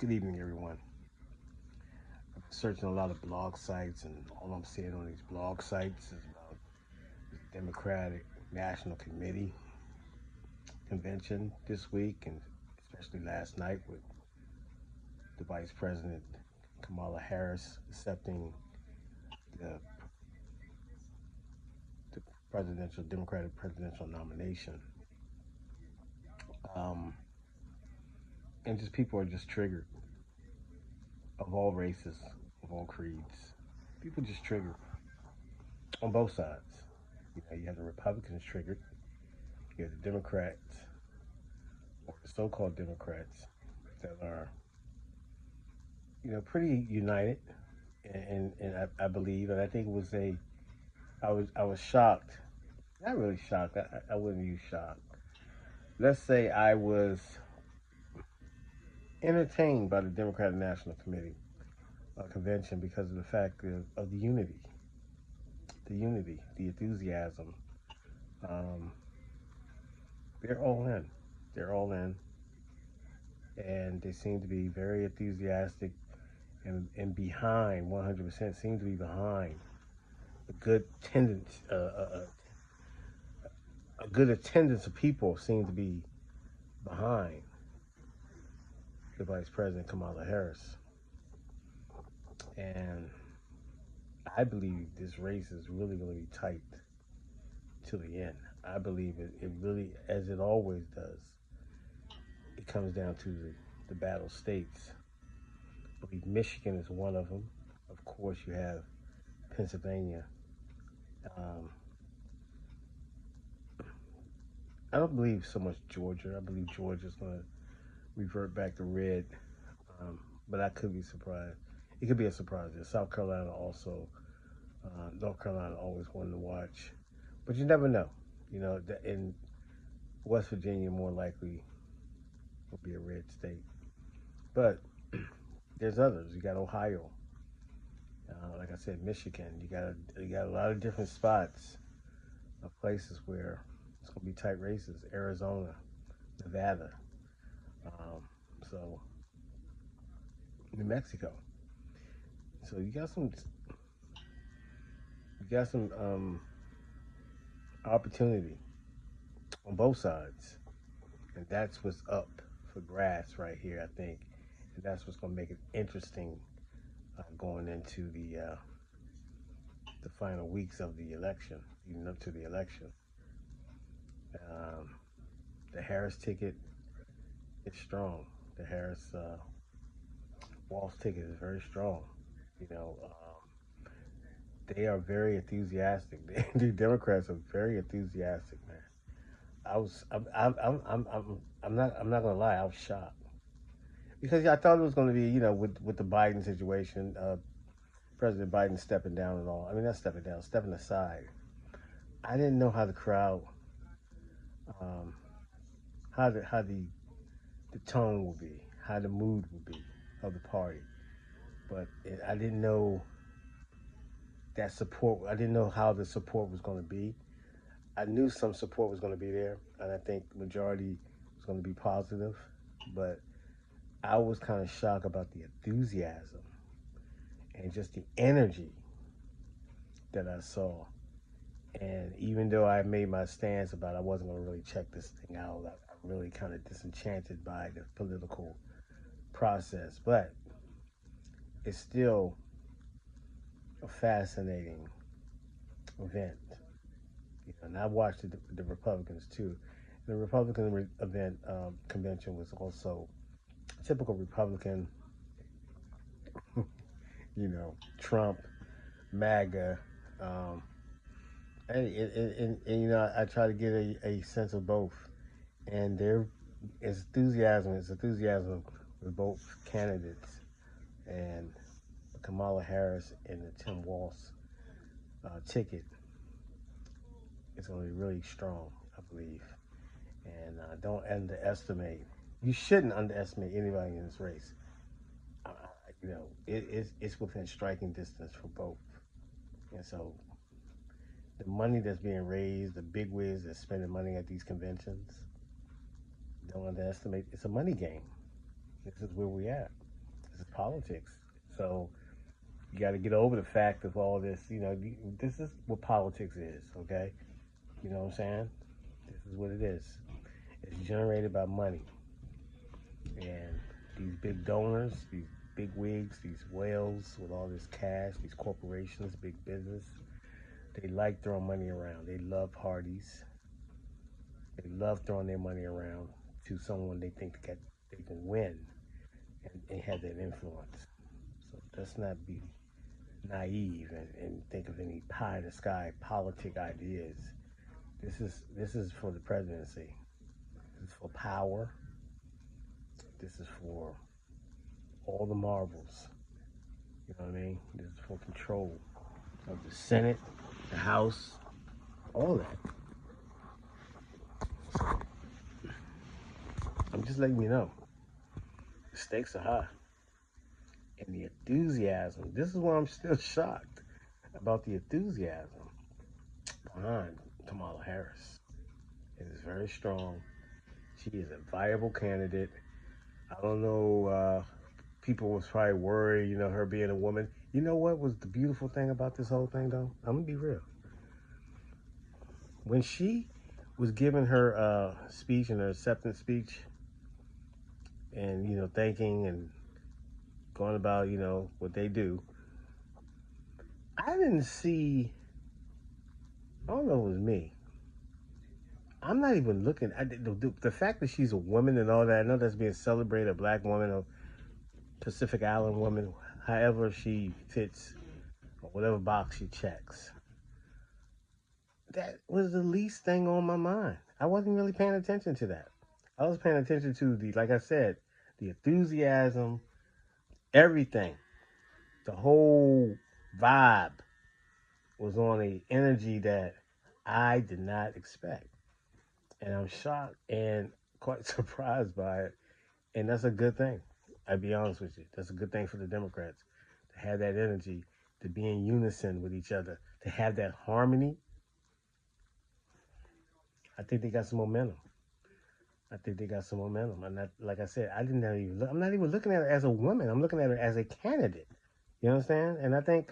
Good evening, everyone. I've been searching a lot of blog sites, and all I'm seeing on these blog sites is about the Democratic National Committee convention this week, and especially last night with the Vice President Kamala Harris accepting the, the presidential Democratic presidential nomination. Um, and just people are just triggered of all races, of all creeds. People just triggered on both sides. You have the Republicans triggered. You have the Democrats, or the so-called Democrats, that are pretty united, and I believe, and I think it was I was shocked, not really shocked. I wouldn't use shocked. Let's say I was entertained by the Democratic National Committee convention because of the fact of the unity, the enthusiasm. Um, they're all in. They're all in, and they seem to be very enthusiastic and behind 100%. Seem to be behind a good attendance, a good attendance of people seem to be behind the Vice President Kamala Harris, and I believe this race is really going to be tight to the end. I believe it really, as it always does, it comes down to the battle states. I believe Michigan is one of them. Of course, you have Pennsylvania. Um, I don't believe so much Georgia. I believe Georgia's going to revert back to red, um, but I could be surprised. It could be a surprise. South Carolina also, North Carolina always wanted to watch, but you never know. In West Virginia, more likely will be a red state, but there's others. You got Ohio, like I said, Michigan. You got a lot of different spots of places where it's going to be tight races. Arizona, Nevada, um, so New Mexico. So you got some opportunity on both sides, and that's what's up for grabs right here, I think, and that's what's going to make it interesting going into the final weeks of the election, leading up to the election. Um, the Harris ticket is strong. The Harris Walsh ticket is very strong. You know, they are very enthusiastic. The Democrats are very enthusiastic, man. I'm not gonna lie. I was shocked because I thought it was going to be, with the Biden situation, President Biden stepping down and all. I mean, not stepping down, stepping aside. I didn't know how the crowd, um, how the tone would be, how the mood would be of the party. But I didn't know that support. I didn't know how the support was going to be. I knew some support was going to be there, and I think the majority was going to be positive. But I was kind of shocked about the enthusiasm and just the energy that I saw. And even though I made my stance about I wasn't going to really check this thing out, I'm really kind of disenchanted by the political process. But it's still a fascinating event. And I watched the Republicans too. The Republican event convention was also typical Republican, Trump, MAGA. Um, and I try to get a sense of both. And there is enthusiasm with both candidates. And Kamala Harris and the Tim Walz ticket is going to be really strong, I believe. And don't underestimate. You shouldn't underestimate anybody in this race. It's within striking distance for both. And so the money that's being raised, the big wigs that's spending money at these conventions, don't underestimate. It's a money game. This is where we at. is politics. So you got to get over the fact of all this. This is what politics is. Okay, you know what I'm saying? This is what it is. It's generated by money, and these big donors, these big wigs, these whales with all this cash, these corporations, big business. They like throwing money around. They love parties. They love throwing their money around to someone they think they can win and have that influence. So let's not be naive and think of any pie in the sky politic ideas. This is for the presidency. This is for power. This is for all the marbles. You know what I mean? This is for control of the Senate, the House, all that. I'm just letting you know. The stakes are high. And the enthusiasm, this is why I'm still shocked about the enthusiasm behind Kamala Harris. It is very strong. She is a viable candidate. I don't know, people was probably worried, her being a woman. You know what was the beautiful thing about this whole thing, though? I'm going to be real. When she was giving her speech and her acceptance speech and, thanking and going about, what they do, I didn't see, I don't know if it was me. I'm not even looking at the fact that she's a woman and all that. I know that's being celebrated, a black woman, a Pacific Island woman, however she fits, or whatever box she checks. That was the least thing on my mind. I wasn't really paying attention to that. I was paying attention to like I said, the enthusiasm, everything, the whole vibe was on a energy that I did not expect. And I'm shocked and quite surprised by it. And that's a good thing. I'll be honest with you. That's a good thing for the Democrats to have that energy, to be in unison with each other, to have that harmony. I think they got some momentum. I think they got some momentum. And like I said, I'm not even looking at her as a woman. I'm looking at her as a candidate. You understand? And I think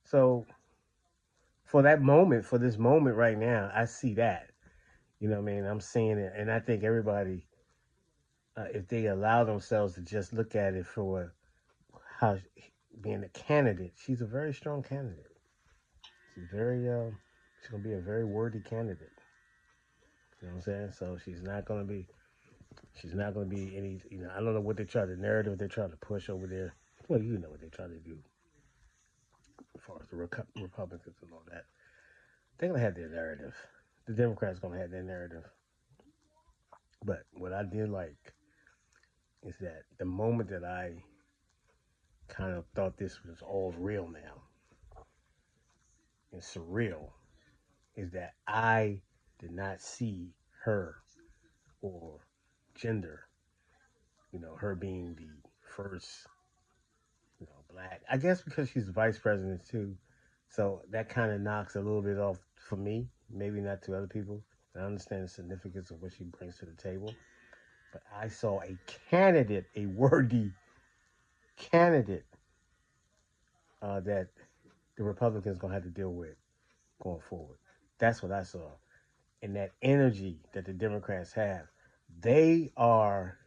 so. For that moment, for this moment right now, I see that. You know what I mean? I'm seeing it, and I think everybody, if they allow themselves to just look at it for how being a candidate, she's a very strong candidate. She's very, she's gonna be a very worthy candidate. You know what I'm saying? So she's not gonna be any. I don't know what they try the narrative they're trying to push over there. Well, you know what they try to do as far as the Republicans and all that. They're gonna have their narrative. The Democrats gonna have their narrative. But what I did like is that the moment that I kind of thought this was all real now and surreal is that I did not see her or gender, her being the first, black. I guess because she's vice president too. So that kind of knocks a little bit off for me, maybe not to other people. I understand the significance of what she brings to the table. But I saw a candidate, a worthy candidate that the Republicans going to have to deal with going forward. That's what I saw. And that energy that the Democrats have, they are,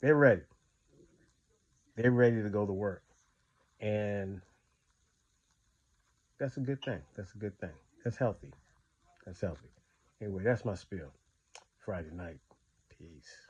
they're ready. They're ready to go to work. And that's a good thing. That's a good thing. That's healthy. That's healthy. Anyway, that's my spiel. Friday night. Peace.